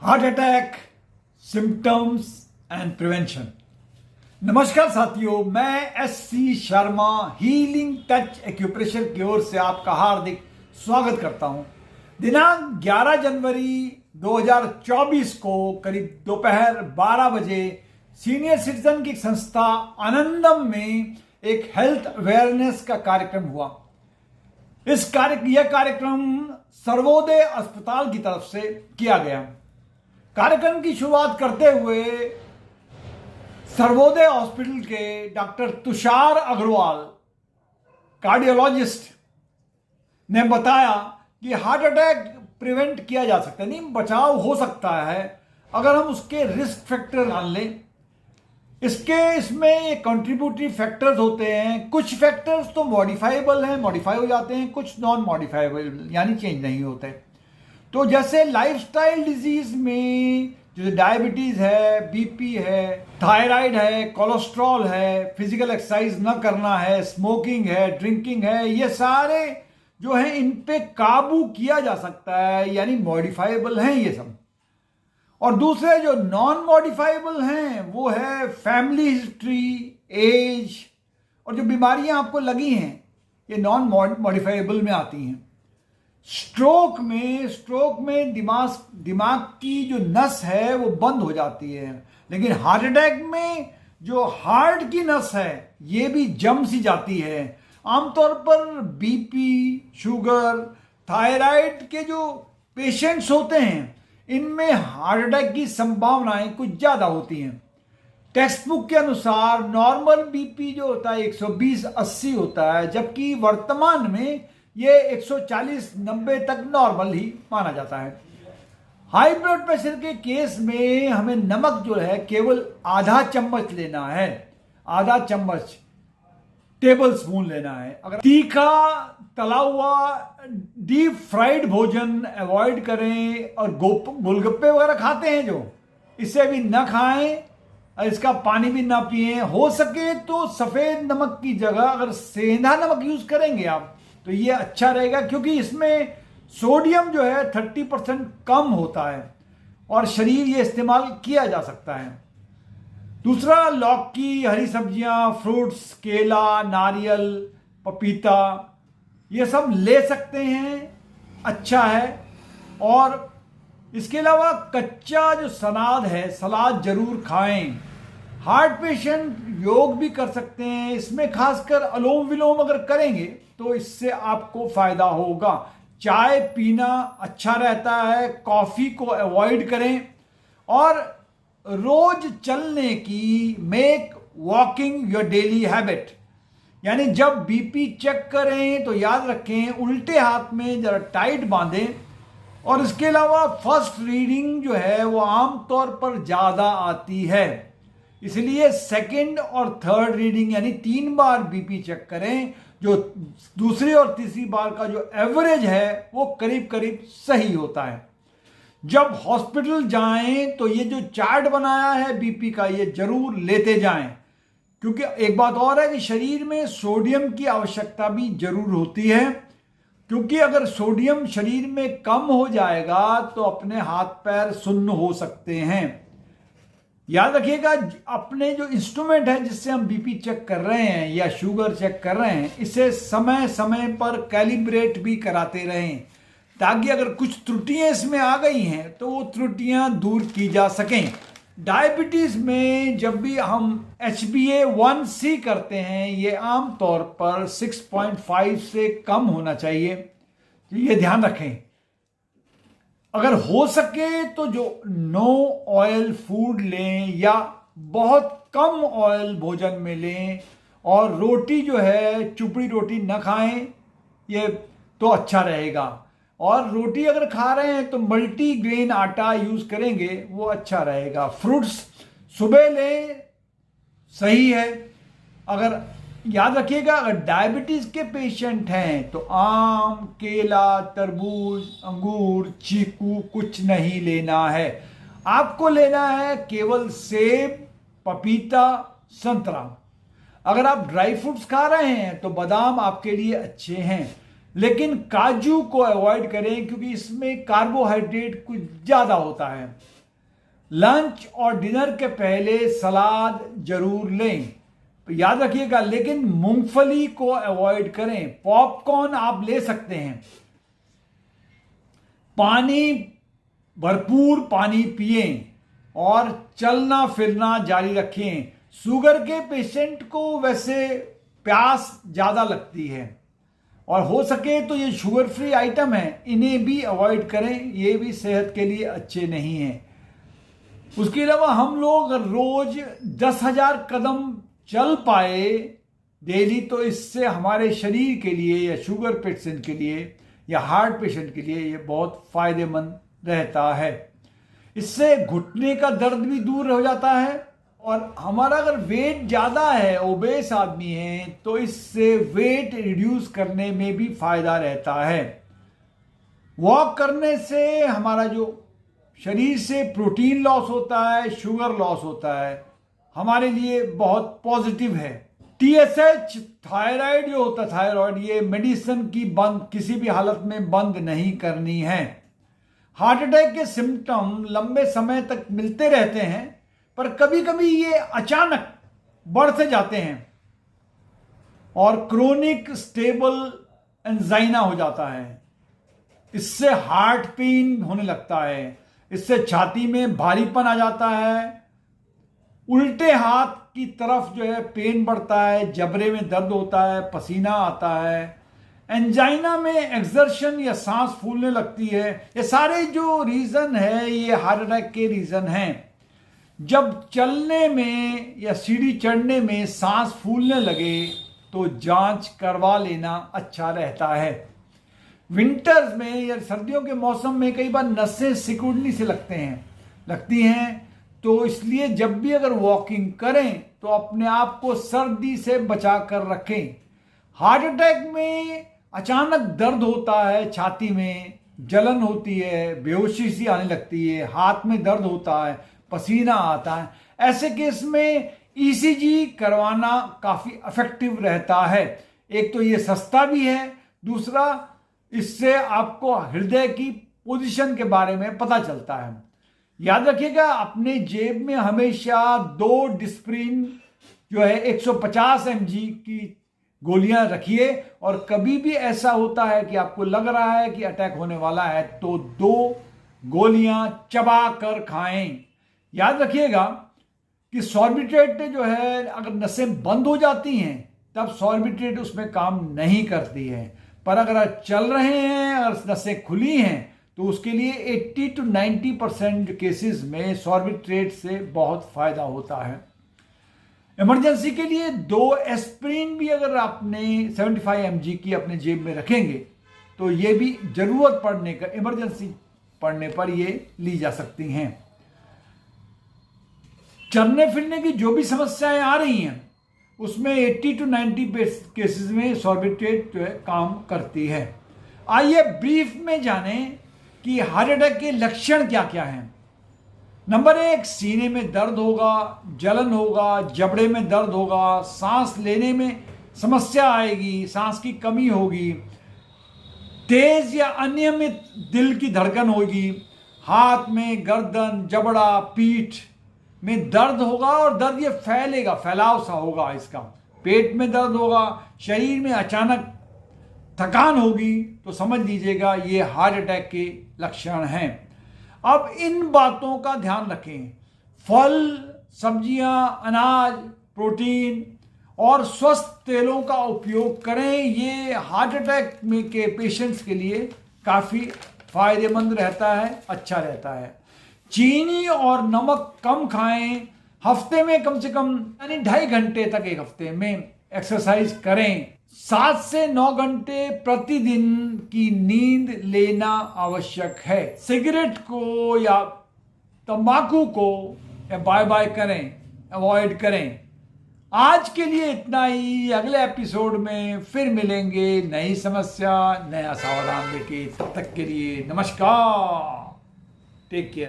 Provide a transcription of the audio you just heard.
Heart attack symptoms and prevention. नमस्कार साथियों, मैं SC. Sharma healing touch acupressure की ओर से आपका हार्दिक स्वागत करता हूं। दिनांक 11 जनवरी 2024 को करीब दोपहर 12 बजे सीनियर सिटीजन की संस्था आनंदम में एक हेल्थ अवेयरनेस का कार्यक्रम हुआ। यह कार्यक्रम सर्वोदय अस्पताल की तरफ से किया गया। कार्यक्रम की शुरुआत करते हुए सर्वोदय हॉस्पिटल के डॉक्टर तुषार अग्रवाल कार्डियोलॉजिस्ट ने बताया कि हार्ट अटैक प्रिवेंट किया जा सकता है, नहीं बचाव हो सकता है अगर हम उसके रिस्क फैक्टर जान लें। इसमें कंट्रीब्यूटरी फैक्टर्स होते हैं। कुछ फैक्टर्स तो मॉडिफाइबल हैं, मॉडिफाई हो जाते हैं, कुछ नॉन मॉडिफाइबल यानी चेंज नहीं होते। तो जैसे लाइफस्टाइल डिजीज में जैसे डायबिटीज है, बीपी है, थायराइड है, कोलेस्ट्रॉल है, फिजिकल एक्सरसाइज न करना है, स्मोकिंग है, ड्रिंकिंग है, ये सारे जो हैं इन पे काबू किया जा सकता है, यानी मॉडिफाइबल हैं ये सब। और दूसरे जो नॉन मॉडिफाइबल हैं वो है फैमिली हिस्ट्री, एज, और जो बीमारियां आपको लगी हैं ये नॉन मॉडिफाइबल में आती हैं। स्ट्रोक में दिमाग की जो नस है वो बंद हो जाती है, लेकिन हार्ट अटैक में जो हार्ट की नस है ये भी जम सी जाती है। आमतौर पर बीपी, शुगर, थायराइड के जो पेशेंट्स होते हैं इनमें हार्ट अटैक की संभावनाएं कुछ ज्यादा होती हैं। टेक्स्ट बुक के अनुसार नॉर्मल बीपी जो होता है 120/80 होता है, जबकि वर्तमान में ये 140/90 तक नॉर्मल ही माना जाता है। हाई ब्लड प्रेशर के केस में हमें नमक जो है केवल आधा चम्मच लेना है, आधा चम्मच टेबल स्पून लेना है। अगर तीखा, तला हुआ, डीप फ्राइड भोजन अवॉइड करें, और गोलगप्पे वगैरह खाते हैं जो, इसे भी न खाएं और इसका पानी भी ना पिएं। हो सके तो सफेद नमक की जगह अगर सेंधा नमक यूज करेंगे आप तो ये अच्छा रहेगा, क्योंकि इसमें सोडियम जो है 30% कम होता है और शरीर ये इस्तेमाल किया जा सकता है। दूसरा, लौकी, हरी सब्जियां, फ्रूट्स, केला, नारियल, पपीता, ये सब ले सकते हैं, अच्छा है। और इसके अलावा कच्चा जो सलाद है, सलाद जरूर खाएं। हार्ट पेशेंट योग भी कर सकते हैं, इसमें खासकर अनुलोम विलोम अगर करेंगे तो इससे आपको फायदा होगा। चाय पीना अच्छा रहता है, कॉफी को अवॉइड करें, और रोज चलने की make walking your daily habit. यानी जब बीपी चेक करें तो याद रखें उल्टे हाथ में जरा टाइट बांधें। और इसके अलावा फर्स्ट रीडिंग जो है वो आमतौर पर ज्यादा आती है, इसलिए सेकंड और थर्ड रीडिंग यानी 3 बार बीपी चेक करें। जो दूसरी और तीसरी बार का जो एवरेज है वो करीब करीब सही होता है। जब हॉस्पिटल जाएं तो ये जो चार्ट बनाया है बीपी का ये जरूर लेते जाएं, क्योंकि एक बात और है कि शरीर में सोडियम की आवश्यकता भी जरूर होती है, क्योंकि अगर सोडियम शरीर में कम हो जाएगा तो अपने हाथ पैर सुन्न हो सकते हैं। याद रखिएगा, अपने जो इंस्ट्रूमेंट है जिससे हम बीपी चेक कर रहे हैं या शुगर चेक कर रहे हैं, इसे समय समय पर कैलिब्रेट भी कराते रहें, ताकि अगर कुछ त्रुटियां इसमें आ गई हैं तो वो त्रुटियां दूर की जा सकें। डायबिटीज में जब भी हम HbA1c करते हैं ये आमतौर पर 6.5 से कम होना चाहिए, तो ये ध्यान रखें। अगर हो सके तो जो नो ऑयल फूड लें या बहुत कम ऑयल भोजन में लें, और रोटी जो है चुपड़ी रोटी न खाएं, ये तो अच्छा रहेगा। और रोटी अगर खा रहे हैं तो मल्टी ग्रेन आटा यूज करेंगे, वो अच्छा रहेगा। फ्रूट्स सुबह लें, सही है। अगर याद रखिएगा, अगर डायबिटीज के पेशेंट हैं तो आम, केला, तरबूज, अंगूर, चीकू कुछ नहीं लेना है। आपको लेना है केवल सेब, पपीता, संतरा। अगर आप ड्राई फ्रूट्स खा रहे हैं तो बादाम आपके लिए अच्छे हैं, लेकिन काजू को अवॉइड करें क्योंकि इसमें कार्बोहाइड्रेट कुछ ज्यादा होता है। लंच और डिनर के पहले सलाद जरूर लें, याद रखिएगा, लेकिन मूंगफली को अवॉइड करें। पॉपकॉर्न आप ले सकते हैं। पानी, भरपूर पानी पिएं और चलना फिरना जारी रखें। शुगर के पेशेंट को वैसे प्यास ज़्यादा लगती है और हो सके तो ये शुगर फ्री आइटम है, इन्हें भी अवॉइड करें, ये भी सेहत के लिए अच्छे नहीं हैं। उसके अलावा हम लोग अगर रोज 10,000 कदम चल पाए डेली तो इससे हमारे शरीर के लिए या शुगर पेशेंट के लिए या हार्ट पेशेंट के लिए ये बहुत फायदेमंद रहता है। इससे घुटने का दर्द भी दूर हो जाता है और हमारा अगर वेट ज़्यादा है, ओबेस आदमी है, तो इससे वेट रिड्यूस करने में भी फायदा रहता है। वॉक करने से हमारा जो शरीर से प्रोटीन लॉस होता है, शुगर लॉस होता है, हमारे लिए बहुत पॉजिटिव है। TSH थायराइड जो होता है, थायराइड, ये मेडिसिन की बंद किसी भी हालत में बंद नहीं करनी है। हार्ट अटैक के सिम्टम लंबे समय तक मिलते रहते हैं पर कभी कभी ये अचानक बढ़ से जाते हैं और क्रोनिक स्टेबल एंजाइना हो जाता है। इससे हार्ट पेन होने लगता है, इससे छाती में भारीपन आ जाता है, उल्टे हाथ की तरफ जो है पेन बढ़ता है, जबड़े में दर्द होता है, पसीना आता है, एंजाइना में एक्सर्शन या सांस फूलने लगती है। ये सारे जो रीज़न है ये हार्ट अटैक के रीज़न हैं। जब चलने में या सीढ़ी चढ़ने में सांस फूलने लगे तो जांच करवा लेना अच्छा रहता है। विंटर्स में या सर्दियों के मौसम में कई बार नसें सिकुड़नी से लगती हैं, तो इसलिए जब भी अगर वॉकिंग करें तो अपने आप को सर्दी से बचा कर रखें। हार्ट अटैक में अचानक दर्द होता है, छाती में जलन होती है, बेहोशी सी आने लगती है, हाथ में दर्द होता है, पसीना आता है। ऐसे केस में ECG करवाना काफ़ी इफेक्टिव रहता है। एक तो ये सस्ता भी है, दूसरा इससे आपको हृदय की पोजीशन के बारे में पता चलता है। याद रखिएगा, अपने जेब में हमेशा 2 डिस्प्रिन जो है 150 mg की गोलियां रखिए और कभी भी ऐसा होता है कि आपको लग रहा है कि अटैक होने वाला है तो 2 गोलियां चबा कर खाएं। याद रखिएगा कि सॉर्बिट्रेट जो है अगर नसें बंद हो जाती हैं तब सॉर्बिट्रेट उसमें काम नहीं करती है, पर अगर आप चल रहे हैं, अगर नसें खुली हैं तो उसके लिए 80 to 90% केसेस में सॉर्बिट्रेट से बहुत फायदा होता है। इमरजेंसी के लिए 2 एस्प्रिन भी अगर आपने 75 mg की अपने जेब में रखेंगे तो ये भी जरूरत पड़ने का, इमरजेंसी पड़ने पर ये ली जा सकती हैं। चलने फिरने की जो भी समस्याएं आ रही हैं उसमें 80 to 90 केसेस में सॉर्बिट्रेट जो है काम करती है। आइए ब्रीफ में जानें कि हार्ट अटैक के लक्षण क्या क्या हैं। नंबर 1, सीने में दर्द होगा, जलन होगा, जबड़े में दर्द होगा, सांस लेने में समस्या आएगी, सांस की कमी होगी, तेज या अनियमित दिल की धड़कन होगी, हाथ में, गर्दन, जबड़ा, पीठ में दर्द होगा और दर्द ये फैलेगा, फैलाव सा होगा इसका, पेट में दर्द होगा, शरीर में अचानक थकान होगी, तो समझ लीजिएगा ये हार्ट अटैक के लक्षण हैं। अब इन बातों का ध्यान रखें। फल, सब्जियां, अनाज, प्रोटीन और स्वस्थ तेलों का उपयोग करें। ये हार्ट अटैक में के पेशेंट्स के लिए काफ़ी फायदेमंद रहता है, अच्छा रहता है। चीनी और नमक कम खाएं। हफ्ते में कम से कम यानी 2.5 घंटे तक एक हफ्ते में एक्सरसाइज करें। 7 से 9 घंटे प्रतिदिन की नींद लेना आवश्यक है। सिगरेट को या तंबाकू को बाय बाय करें, अवॉइड करें। आज के लिए इतना ही। अगले एपिसोड में फिर मिलेंगे नई समस्या, नया समाधान लेके। तब तक के लिए नमस्कार, टेक केयर।